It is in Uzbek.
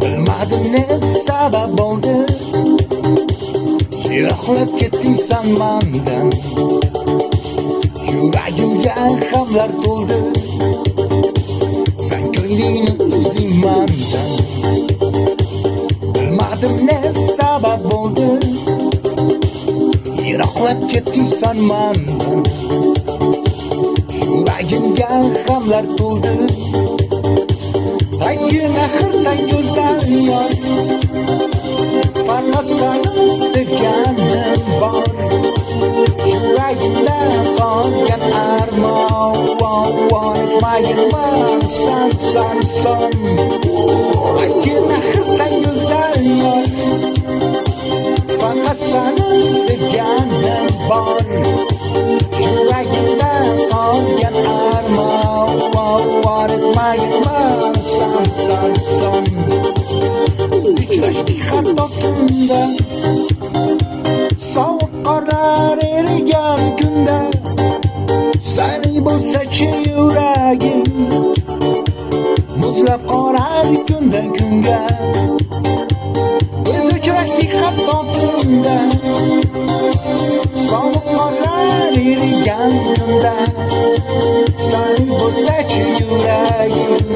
Bilmadim ne sabab bo'ldi, yiroqlab ketding san mendan. Yuragimga g'amlar to'ldi, sen ko'nglingni uzding mendan. Bilmadim ne sabab bo'ldi, yiroqlab ketding san mendan. Yuragimga g'amlar to'ldi. Aygin axir sen go'zal yor, faqat seni sevganim bor. Yuragimda qolgan armon, aytmayman son. Aygin axir sen go'zal yor, faqat seni sevganim bor. Yuragimda qolgan armon, aytmayman son. Uchrashdik hatto tunda, sovuq qorlar erigan kunda. Sani bo'lsa-chi yuragim, muzlab qolar kundan kunga. Biz uchrashdik hatto tunda, sovuq qorlar erigan kunda. Sani bo'lsa-chi yuragim,